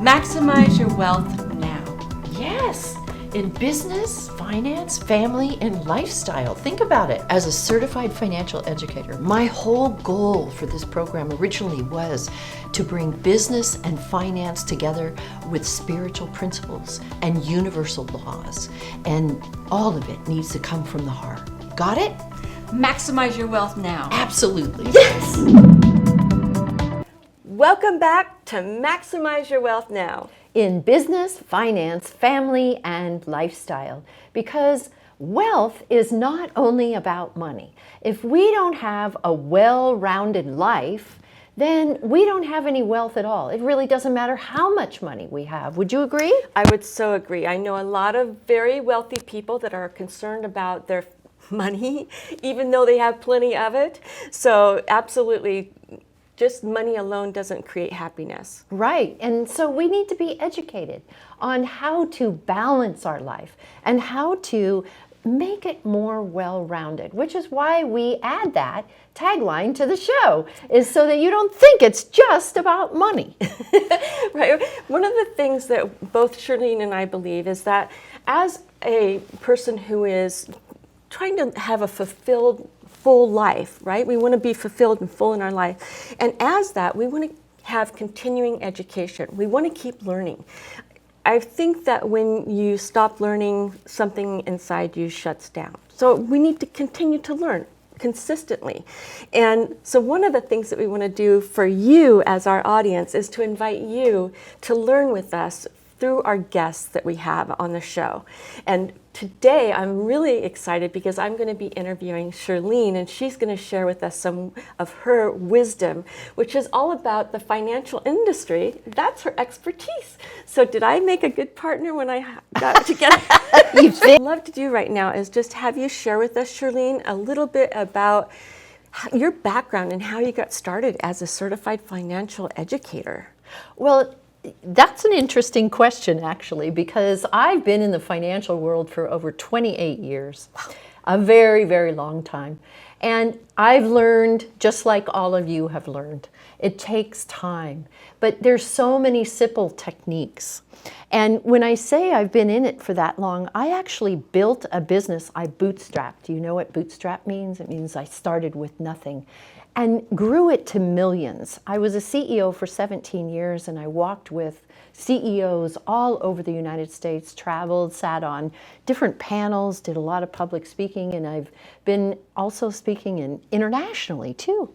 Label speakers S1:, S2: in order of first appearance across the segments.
S1: Maximize your wealth now.
S2: Yes, in business, finance, family, and lifestyle. Think about it. As a certified financial educator, my whole goal for this program originally was to bring business and finance together with spiritual principles and universal laws. And all of it needs to come from the heart. Got it?
S1: Maximize your wealth now.
S2: Absolutely.
S3: Yes! Welcome back to Maximize Your Wealth Now.
S4: In business, finance, family, and lifestyle. Because wealth is not only about money. If we don't have a well-rounded life, then we don't have any wealth at all. It really doesn't matter how much money we have. Would you agree?
S3: I would so agree. I know a lot of very wealthy people that are concerned about their money, even though they have plenty of it. So absolutely, just money alone doesn't create happiness.
S4: Right, and so we need to be educated on how to balance our life and how to make it more well-rounded, which is why we add that tagline to the show, is so that you don't think it's just about money.
S3: Right. One of the things that both Shirlene and I believe is that as a person who is trying to have a fulfilled, full life, right? We want to be fulfilled and full in our life. And as that, we want to have continuing education. We want to keep learning. I think that when you stop learning, something inside you shuts down. So we need to continue to learn consistently. And so one of the things that we want to do for you as our audience is to invite you to learn with us through our guests that we have on the show. And today I'm really excited because I'm going to be interviewing Shirlene, and she's going to share with us some of her wisdom, which is all about the financial industry. That's her expertise. So did I make a good partner when I got together? What I'd love to do right now is just have you share with us, Shirlene, a little bit about your background and how you got started as a certified financial educator.
S4: Well, that's an interesting question, actually, because I've been in the financial world for over 28 years, a very, very long time. And I've learned, just like all of you have learned, it takes time. But there's so many simple techniques. And when I say I've been in it for that long, I actually built a business I bootstrapped. Do you know what bootstrap means? It means I started with nothing and grew it to millions. I was a CEO for 17 years, and I walked with CEOs all over the United States, traveled, sat on different panels, did a lot of public speaking, and I've been also speaking internationally too.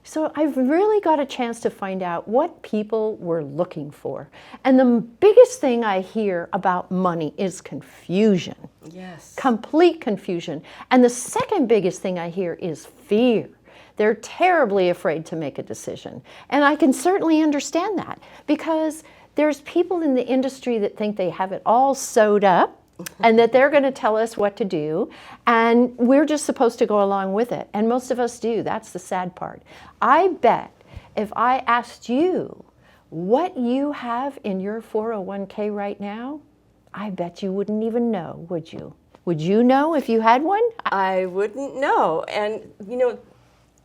S4: So I've really got a chance to find out what people were looking for. And the biggest thing I hear about money is confusion.
S3: Yes.
S4: Complete confusion. And the second biggest thing I hear is fear. They're terribly afraid to make a decision. And I can certainly understand that, because there's people in the industry that think they have it all sewed up and that they're going to tell us what to do, and we're just supposed to go along with it. And most of us do. That's the sad part. I bet if I asked you what you have in your 401k right now, I bet you wouldn't even know, would you? Would you know if you had one?
S3: I wouldn't know. And, you know,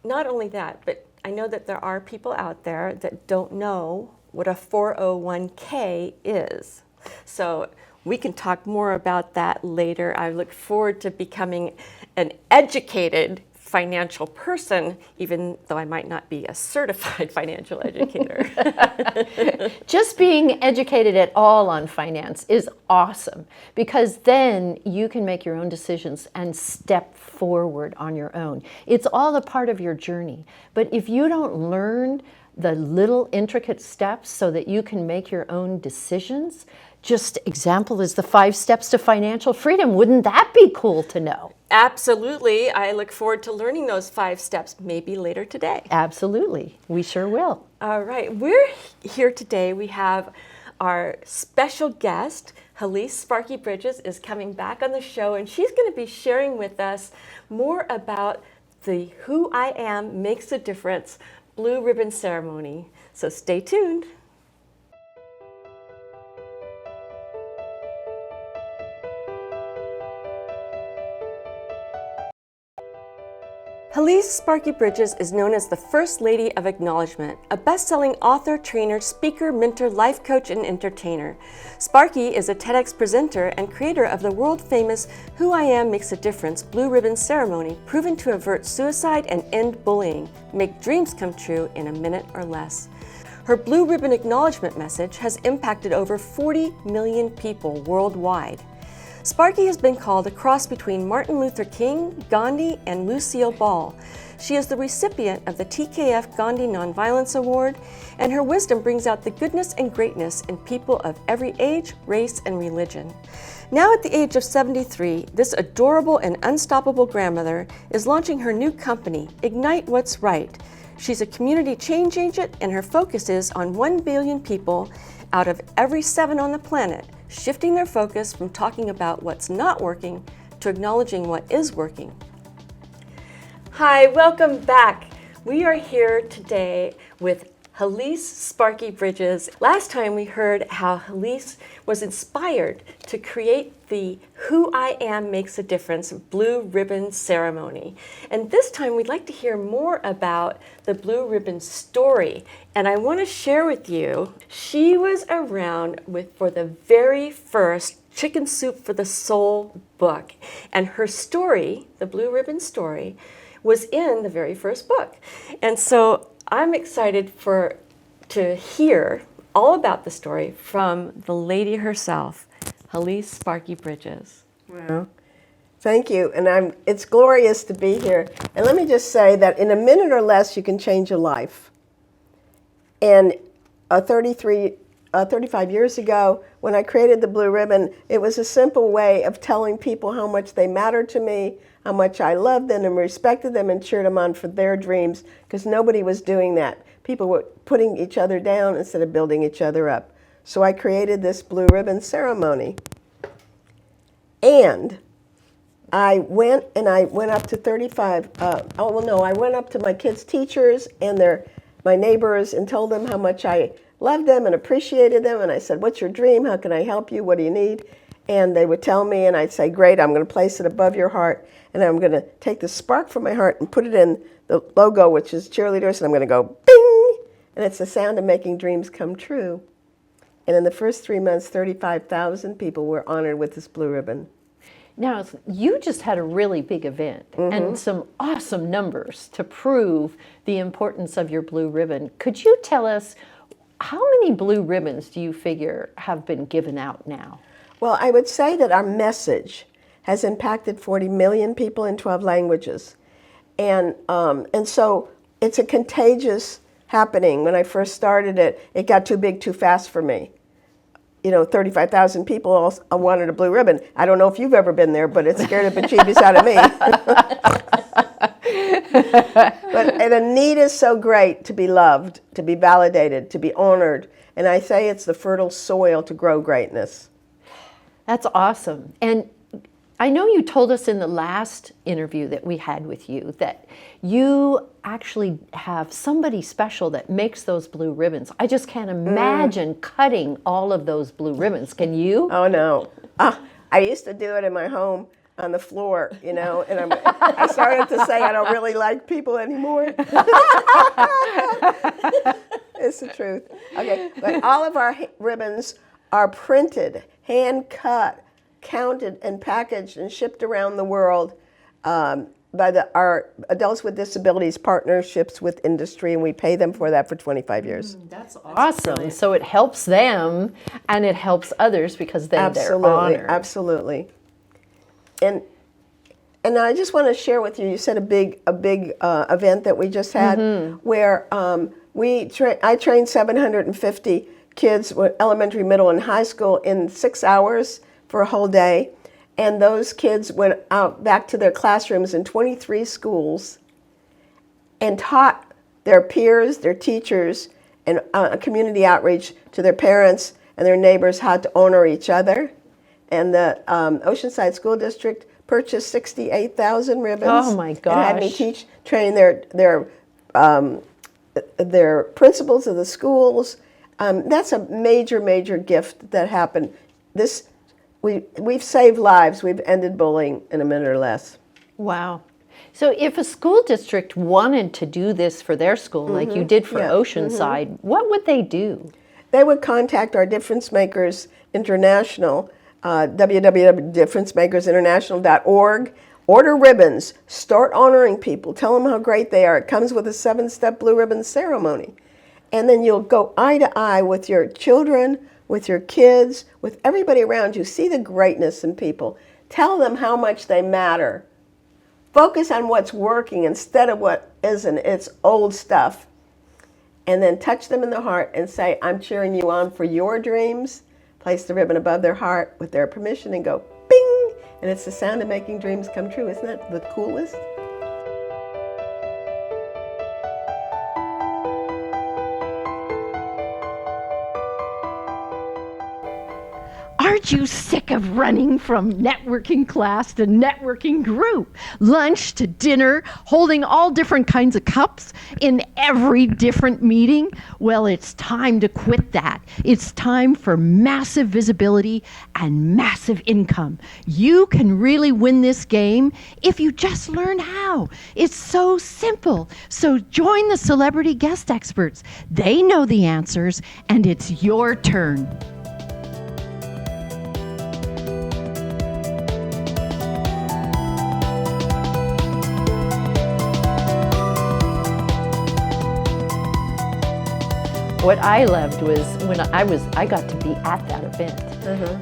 S3: not only that, but I know that there are people out there that don't know what a 401k is. So we can talk more about that later. I look forward to becoming an educated financial person, even though I might not be a certified financial educator.
S4: Just being educated at all on finance is awesome, because then you can make your own decisions and step forward on your own. It's all a part of your journey. But if you don't learn the little intricate steps so that you can make your own decisions, just example is the 5 steps to financial freedom. Wouldn't that be cool to know?
S3: Absolutely. I look forward to learning those 5 steps maybe later today.
S4: Absolutely. We sure will.
S3: All right. We're here today. We have our special guest, Helice Sparky Bridges, is coming back on the show, and she's going to be sharing with us more about the Who I Am Makes a Difference Blue Ribbon Ceremony. So stay tuned. Helice Sparky Bridges is known as the First Lady of Acknowledgement, a best-selling author, trainer, speaker, mentor, life coach, and entertainer. Sparky is a TEDx presenter and creator of the world-famous Who I Am Makes a Difference Blue Ribbon Ceremony, proven to avert suicide and end bullying, make dreams come true in a minute or less. Her Blue Ribbon Acknowledgement message has impacted over 40 million people worldwide. Sparky has been called a cross between Martin Luther King, Gandhi, and Lucille Ball. She is the recipient of the TKF Gandhi Nonviolence Award, and her wisdom brings out the goodness and greatness in people of every age, race, and religion. Now at the age of 73, this adorable and unstoppable grandmother is launching her new company, Ignite What's Right. She's a community change agent, and her focus is on 1 billion people out of every 7 on the planet, shifting their focus from talking about what's not working to acknowledging what is working. Hi, welcome back. We are here today with Helice Sparky Bridges. Last time we heard how Helice was inspired to create the Who I Am Makes a Difference Blue Ribbon Ceremony. And this time we'd like to hear more about the Blue Ribbon story. And I want to share with you, she was around for the very first Chicken Soup for the Soul book. And her story, the Blue Ribbon story, was in the very first book. And so I'm excited to hear all about the story from the lady herself, Helice Sparky Bridges.
S5: Well, thank you, and it's glorious to be here. And let me just say that in a minute or less, you can change a life. And 35 years ago, when I created the Blue Ribbon, it was a simple way of telling people how much they mattered to me, how much I loved them and respected them and cheered them on for their dreams, because nobody was doing that. People were putting each other down instead of building each other up. So I created this Blue Ribbon Ceremony. And I went up to 35, I went up to my kids' teachers and my neighbors and told them how much I loved them and appreciated them. And I said, what's your dream? How can I help you? What do you need? And they would tell me, and I'd say, great, I'm going to place it above your heart, and I'm going to take the spark from my heart and put it in the logo, which is cheerleaders, and I'm going to go bing, and it's the sound of making dreams come true. And in the first 3 months, 35,000 people were honored with this Blue Ribbon.
S4: Now, you just had a really big event and some awesome numbers to prove the importance of your Blue Ribbon. Could you tell us how many Blue Ribbons do you figure have been given out now?
S5: Well, I would say that our message has impacted 40 million people in 12 languages. And so it's a contagious happening. When I first started it, it got too big too fast for me. 35,000 people all wanted a Blue Ribbon. I don't know if you've ever been there, but it scared the bejeebies out of me. And the need is so great to be loved, to be validated, to be honored. And I say it's the fertile soil to grow greatness.
S4: That's awesome. And I know you told us in the last interview that we had with you that you actually have somebody special that makes those blue ribbons. I just can't imagine cutting all of those blue ribbons. Can you?
S5: Oh, no. I used to do it in my home on the floor, and I started to say I don't really like people anymore. It's the truth. Okay, but all of our ribbons are printed, hand cut, counted and packaged and shipped around the world by our Adults with Disabilities partnerships with industry, and we pay them for that for 25 years.
S4: That's awesome. Brilliant. So it helps them and it helps others because then they're honored.
S5: Absolutely. And I just want to share with you. You said a big event that we just had where I trained 750 kids, elementary, middle, and high school in 6 hours for a whole day. And those kids went out back to their classrooms in 23 schools and taught their peers, their teachers, and community outreach to their parents and their neighbors how to honor each other. And the Oceanside School District purchased 68,000 ribbons.
S4: Oh my gosh!
S5: And had me train their principals of the schools. That's a major gift that happened. We've saved lives. We've ended bullying in a minute or less.
S4: Wow. So if a school district wanted to do this for their school, like you did for
S5: Yeah.
S4: Oceanside, what would they do?
S5: They would contact our Difference Makers International, www.differencemakersinternational.org. Order ribbons. Start honoring people. Tell them how great they are. It comes with a 7-step blue ribbon ceremony. And then you'll go eye to eye with your children, with your kids, with everybody around you. See the greatness in people. Tell them how much they matter. Focus on what's working instead of what isn't. It's old stuff. And then touch them in the heart and say, I'm cheering you on for your dreams. Place the ribbon above their heart with their permission and go bing. And it's the sound of making dreams come true. Isn't that the coolest?
S4: Aren't you sick of running from networking class to networking group, lunch to dinner, holding all different kinds of cups in every different meeting? Well, it's time to quit that. It's time for massive visibility and massive income. You can really win this game if you just learn how. It's so simple. So join the celebrity guest experts. They know the answers, and it's your turn. What I loved was when I got to be at that event,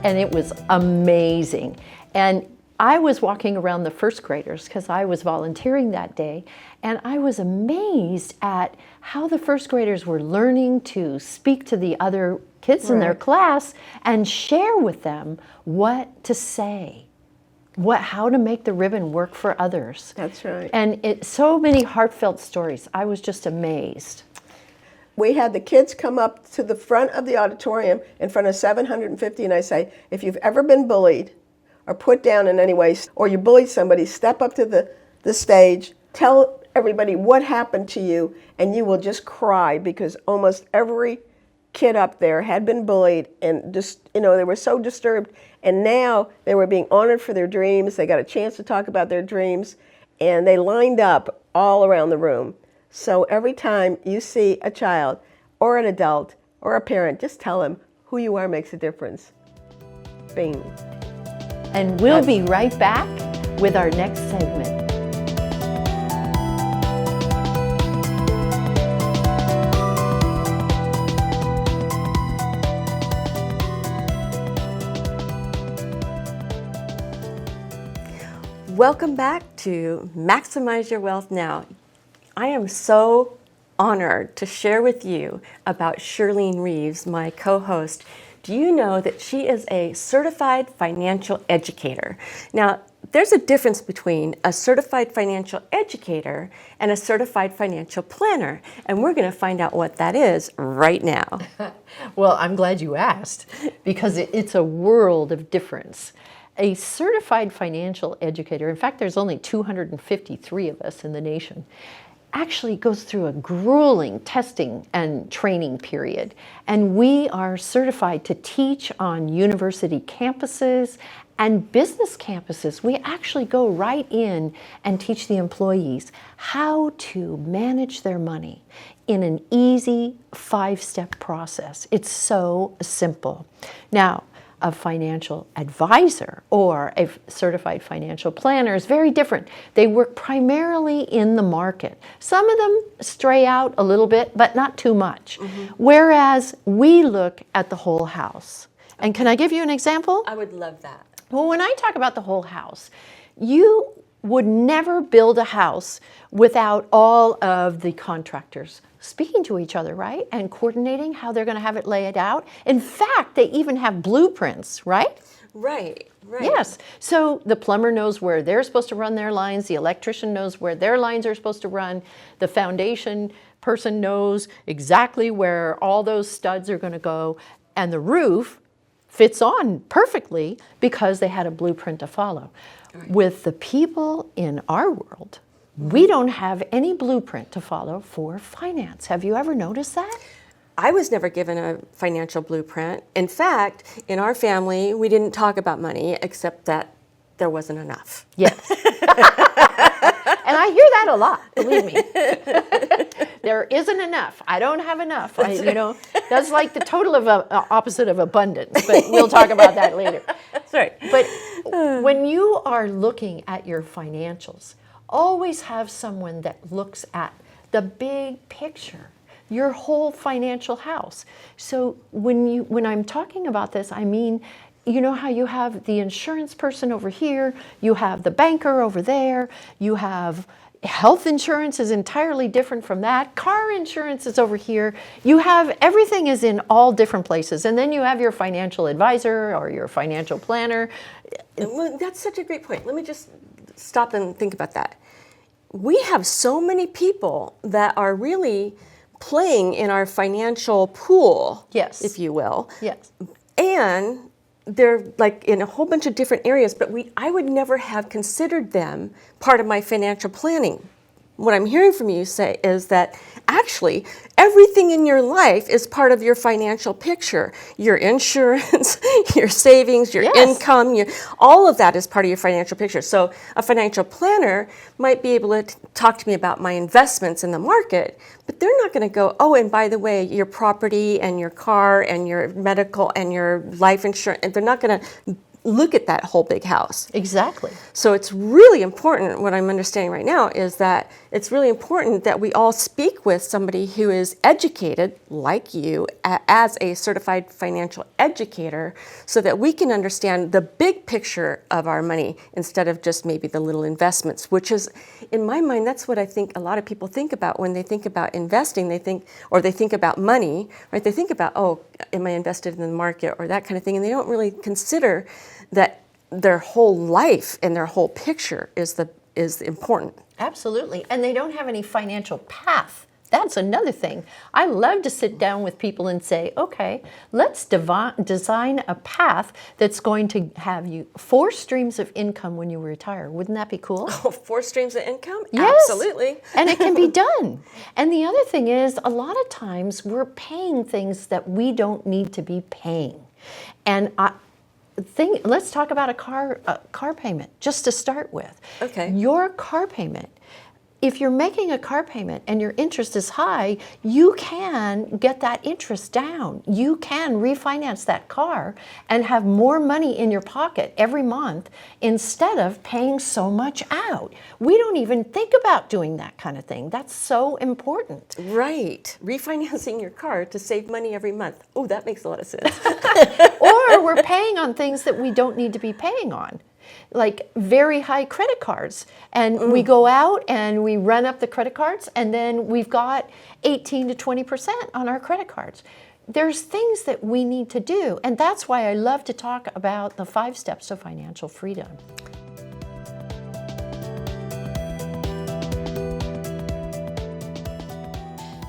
S4: and it was amazing. And I was walking around the first graders because I was volunteering that day, and I was amazed at how the first graders were learning to speak to the other kids in their class and share with them what to say. How to make the ribbon work for others.
S5: That's right.
S4: And so many heartfelt stories. I was just amazed.
S5: We had the kids come up to the front of the auditorium in front of 750, and I say, if you've ever been bullied or put down in any way, or you bullied somebody, step up to the stage, tell everybody what happened to you, and you will just cry, because almost every kid up there had been bullied, and just, they were so disturbed, and now they were being honored for their dreams. They got a chance to talk about their dreams, and they lined up all around the room. So every time you see a child or an adult or a parent, just tell them who you are makes a difference. Bing.
S4: And we'll be right back with our next segment.
S3: Welcome back to Maximize Your Wealth Now. I am so honored to share with you about Shirlene Reeves, my co-host. Do you know that she is a certified financial educator? Now, there's a difference between a certified financial educator and a certified financial planner, and we're going to find out what that is right now.
S4: Well, I'm glad you asked, because it's a world of difference. A certified financial educator, in fact, there's only 253 of us in the nation, actually goes through a grueling testing and training period. And we are certified to teach on university campuses and business campuses. We actually go right in and teach the employees how to manage their money in an easy 5-step process. It's so simple. Now, a financial advisor or a certified financial planner is very different. They work primarily in the market. Some of them stray out a little bit, but not too much. Whereas we look at the whole house. And can I give you an example?
S3: I would love that.
S4: Well, when I talk about the whole house, you would never build a house without all of the contractors speaking to each other, right? And coordinating how they're going to have it laid out. In fact, they even have blueprints, right?
S3: Right.
S4: Yes. So the plumber knows where they're supposed to run their lines. The electrician knows where their lines are supposed to run. The foundation person knows exactly where all those studs are going to go. And the roof fits on perfectly because they had a blueprint to follow. Right. With the people in our world, we don't have any blueprint to follow for finance. Have you ever noticed that?
S3: I was never given a financial blueprint. In fact, in our family, we didn't talk about money except that there wasn't enough.
S4: Yes. And I hear that a lot, believe me. There isn't enough. I don't have enough. That's like the total of opposite of abundance, but we'll talk about that later.
S3: That's right.
S4: But when you are looking at your financials, always have someone that looks at the big picture, your whole financial house. So when I'm talking about this, I mean, you know how you have the insurance person over here, you have the banker over there, you have health insurance is entirely different from that, car insurance is over here, you have everything is in all different places, and then you have your financial advisor or your financial planner.
S3: Well, that's such a great point. Let me just stop and think about that. We have so many people that are really playing in our financial pool,
S4: Yes.
S3: if you will.
S4: Yes.
S3: And they're like in a whole bunch of different areas, but I would never have considered them part of my financial planning. What I'm hearing from you say is that actually everything in your life is part of your financial picture. Your insurance, your savings, your
S4: Yes.
S3: income, all of that is part of your financial picture. So a financial planner might be able to talk to me about my investments in the market, but they're not going to go, oh, and by the way, your property and your car and your medical and your life insurance, and they're not going to look at that whole big house.
S4: Exactly.
S3: So it's really important, what I'm understanding right now is that it's really important that we all speak with somebody who is educated, like you, as a certified financial educator, so that we can understand the big picture of our money instead of just maybe the little investments, which is, in my mind, that's what I think a lot of people think about when they think about investing. They think about money, right? They think about, oh, am I invested in the market or that kind of thing, and they don't really consider that their whole life and their whole picture is important.
S4: Absolutely. And they don't have any financial path. That's another thing. I love to sit down with people and say, okay, let's design a path that's going to have you 4 streams of income when you retire. Wouldn't that be cool?
S3: Oh, 4 streams of income?
S4: Yes.
S3: Absolutely.
S4: And it can be done. And the other thing is, a lot of times we're paying things that we don't need to be paying. And let's talk about a car payment, just to start with.
S3: Okay.
S4: Your car payment, if you're making a car payment and your interest is high, you can get that interest down. You can refinance that car and have more money in your pocket every month instead of paying so much out. We don't even think about doing that kind of thing. That's so important.
S3: Right. Refinancing your car to save money every month. Oh, that makes a lot of sense.
S4: Or we're paying on things that we don't need to be paying on, like very high credit cards. And we go out and we run up the credit cards, and then we've got 18 to 20% on our credit cards. There's things that we need to do, and that's why I love to talk about the 5 steps to financial freedom.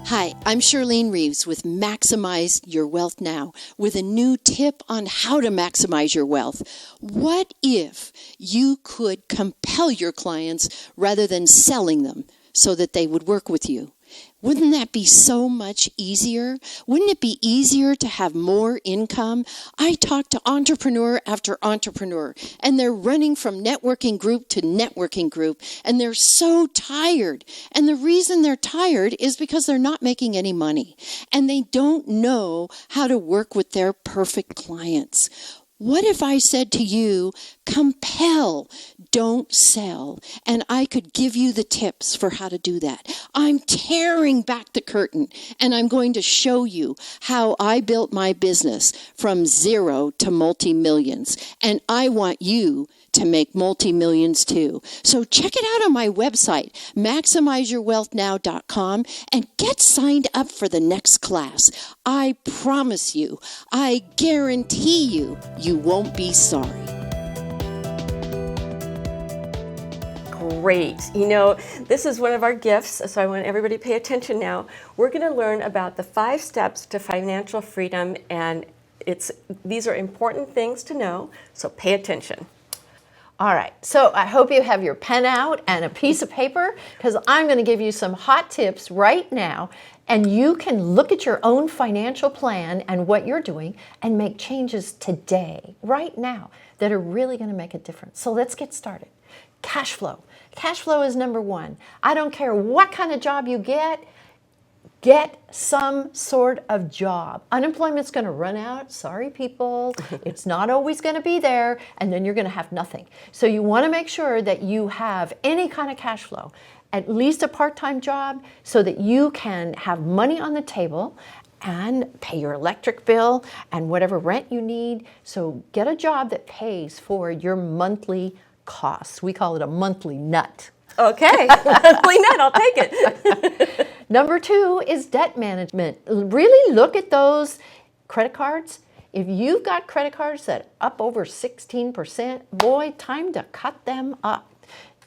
S6: Hi, I'm Shirlene Reeves with Maximize Your Wealth Now with a new tip on how to maximize your wealth. What if you could compel your clients rather than selling them so that they would work with you? Wouldn't that be so much easier? Wouldn't it be easier to have more income? I talk to entrepreneur after entrepreneur, and they're running from networking group to networking group, and they're so tired. And the reason they're tired is because they're not making any money, and they don't know how to work with their perfect clients. What if I said to you, compel, don't sell, and I could give you the tips for how to do that? I'm tearing back the curtain, and I'm going to show you how I built my business from 0 to multi-millions, and I want you to make multi-millions too. So check it out on my website, maximizeyourwealthnow.com, and get signed up for the next class. I promise you, I guarantee you, you won't be sorry.
S3: Great. You know, this is one of our gifts, so I want everybody to pay attention now. We're going to learn about the 5 steps to financial freedom, and these are important things to know, so pay attention.
S4: All right, so I hope you have your pen out and a piece of paper, because I'm going to give you some hot tips right now, and you can look at your own financial plan and what you're doing and make changes today, right now, that are really going to make a difference. So let's get started. Cash flow. Cash flow is number one. I don't care what kind of job you get some sort of job. Unemployment's going to run out. Sorry, people. It's not always going to be there, and then you're going to have nothing. So you want to make sure that you have any kind of cash flow, at least a part-time job, so that you can have money on the table and pay your electric bill and whatever rent you need. So get a job that pays for your monthly costs. We call it a monthly nut.
S3: Okay, monthly net, I'll take it.
S4: Number two is debt management. Really look at those credit cards. If you've got credit cards that are up over 16%, boy, time to cut them up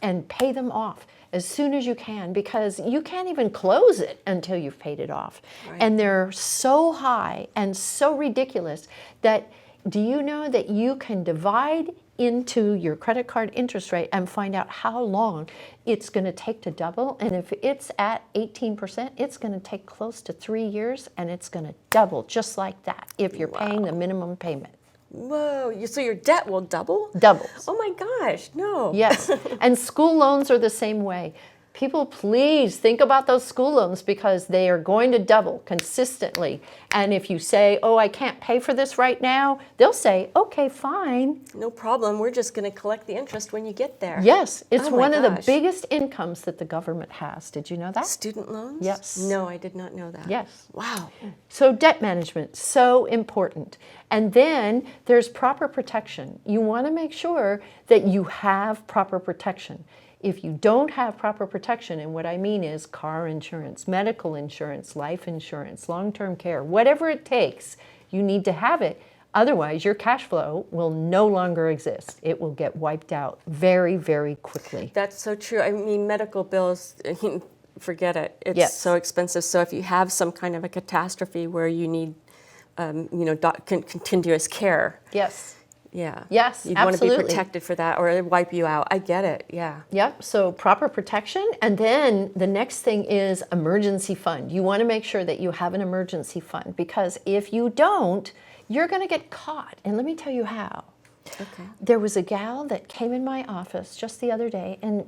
S4: and pay them off as soon as you can, because you can't even close it until you've paid it off.
S3: Right.
S4: And they're so high and so ridiculous that, do you know that you can divide into your credit card interest rate and find out how long it's going to take to double? And if it's at 18%, it's going to take close to 3 years, and it's going to double just like that if you're paying the minimum payment.
S3: Whoa, so your debt will double?
S4: Doubles.
S3: Oh my gosh, no.
S4: Yes, and school loans are the same way. People, please think about those school loans, because they are going to double consistently. And if you say, oh, I can't pay for this right now, they'll say, okay, fine.
S3: No problem, we're just going to collect the interest when you get there.
S4: Yes, it's
S3: Oh my
S4: one of the
S3: gosh.
S4: biggest incomes that the government has. Did you know that?
S3: Student loans?
S4: Yes.
S3: No, I did not know that.
S4: Yes.
S3: Wow.
S4: So debt management, so important. And then there's proper protection. You want to make sure that you have proper protection. If you don't have proper protection, and what I mean is car insurance, medical insurance, life insurance, long-term care, whatever it takes, you need to have it. Otherwise, your cash flow will no longer exist. It will get wiped out very, very quickly.
S3: That's so true. I mean, medical bills, forget it. It's
S4: Yes.
S3: so expensive. So if you have some kind of a catastrophe where you need, continuous care,
S4: Yes.
S3: yeah.
S4: Yes,
S3: You'd want to be
S4: absolutely.
S3: protected for that, or it'd wipe you out. I get it, yeah.
S4: Yep, so proper protection. And then the next thing is emergency fund. You want to make sure that you have an emergency fund, because if you don't, you're going to get caught. And let me tell you how.
S3: Okay.
S4: There was a gal that came in my office just the other day, and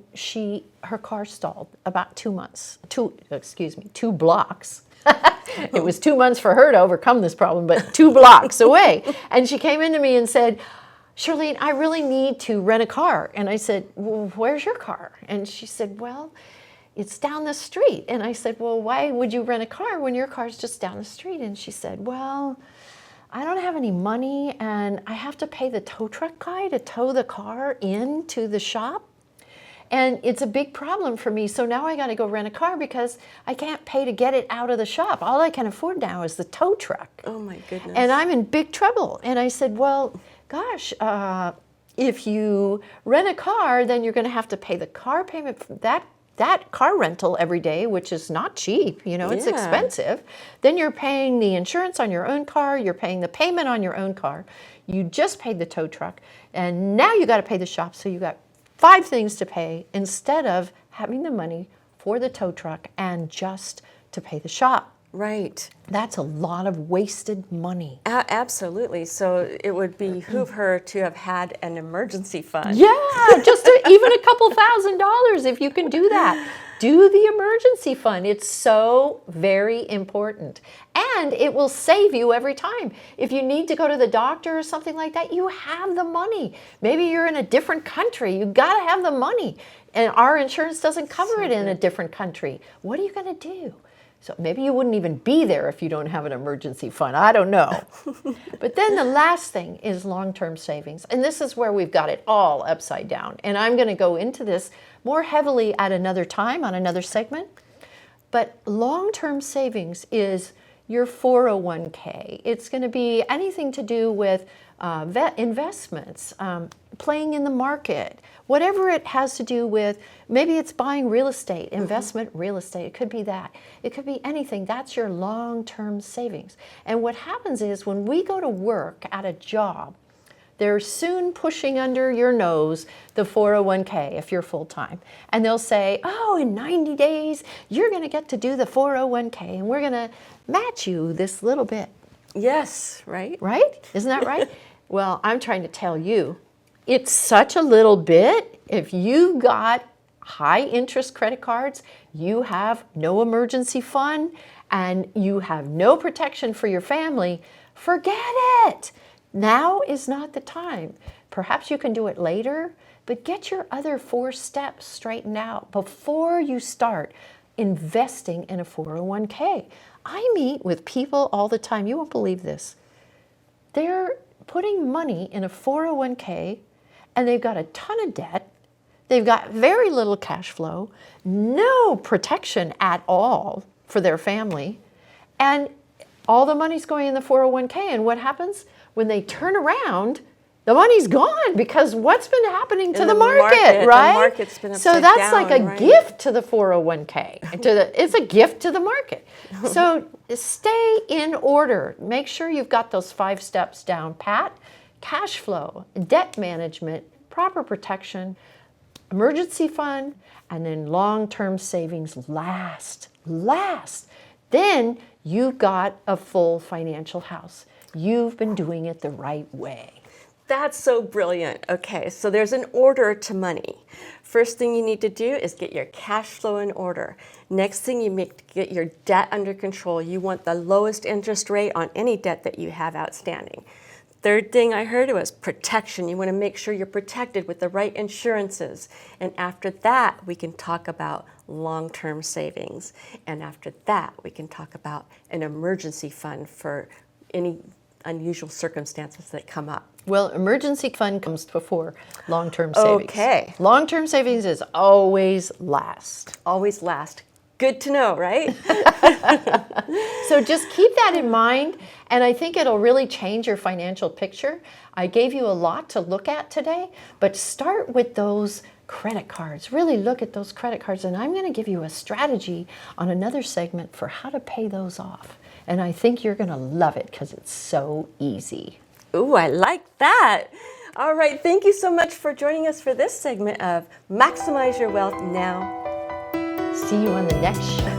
S4: her car stalled about 2 blocks. It was 2 months for her to overcome this problem, but 2 blocks away. And she came into me and said, Shirlene, I really need to rent a car. And I said, well, where's your car? And she said, well, it's down the street. And I said, well, why would you rent a car when your car's just down the street? And she said, well, I don't have any money, and I have to pay the tow truck guy to tow the car into the shop. And it's a big problem for me. So now I got to go rent a car because I can't pay to get it out of the shop. All I can afford now is the tow truck.
S3: Oh my goodness.
S4: And I'm in big trouble. And I said, well, gosh, if you rent a car, then you're going to have to pay the car payment for that car rental every day, which is not cheap. It's
S3: Yeah.
S4: expensive. Then you're paying the insurance on your own car. You're paying the payment on your own car. You just paid the tow truck. And now you got to pay the shop. So you got 5 things to pay instead of having the money for the tow truck and just to pay the shop.
S3: Right.
S4: That's a lot of wasted money.
S3: Absolutely. So it would behoove her to have had an emergency fund.
S4: Yeah, just even a couple $1,000s if you can do that. Do the emergency fund. It's so very important. And it will save you every time. If you need to go to the doctor or something like that, you have the money. Maybe you're in a different country. You got to have the money. And our insurance doesn't cover it in a different country. What are you going to do? So maybe you wouldn't even be there if you don't have an emergency fund. I don't know. But then the last thing is long-term savings. And this is where we've got it all upside down. And I'm going to go into this more heavily at another time on another segment. But long-term savings is your 401k. It's going to be anything to do with investments, playing in the market, whatever it has to do with. Maybe it's buying real estate, investment real estate. It could be that. It could be anything. That's your long-term savings. And what happens is when we go to work at a job, they're soon pushing under your nose the 401k if you're full-time. And they'll say, oh, in 90 days, you're going to get to do the 401k, and we're going to match you this little bit.
S3: Yes, right?
S4: Right? Isn't that right? Well, I'm trying to tell you, it's such a little bit. If you've got high interest credit cards, you have no emergency fund, and you have no protection for your family, forget it. Now is not the time. Perhaps you can do it later, but get your other 4 steps straightened out before you start investing in a 401k. I meet with people all the time, you won't believe this. They're putting money in a 401k and they've got a ton of debt. They've got very little cash flow, no protection at all for their family, and all the money's going in the 401k. And what happens? When they turn around, the money's gone because what's been happening to the market, right?
S3: The market's been
S4: so
S3: upside
S4: that's
S3: down,
S4: like a
S3: right?
S4: gift to the 401k. It's a gift to the market. So stay in order. Make sure you've got those 5 steps down pat. Cash flow, debt management, proper protection, emergency fund, and then long-term savings last. Then you've got a full financial house. You've been doing it the right way.
S3: That's so brilliant. Okay, so there's an order to money. First thing you need to do is get your cash flow in order. Next thing get your debt under control. You want the lowest interest rate on any debt that you have outstanding. Third thing I heard was protection. You want to make sure you're protected with the right insurances. And after that, we can talk about long-term savings. And after that, we can talk about an emergency fund for any unusual circumstances that come up.
S4: Well, emergency fund comes before long-term savings.
S3: Okay.
S4: Long-term savings is always last.
S3: Always last. Good to know, right?
S4: So just keep that in mind, and I think it'll really change your financial picture. I gave you a lot to look at today, but start with those credit cards. Really look at those credit cards, and I'm going to give you a strategy on another segment for how to pay those off. And I think you're going to love it because it's so easy.
S3: Ooh, I like that. All right, thank you so much for joining us for this segment of Maximize Your Wealth Now.
S4: See you on the next show.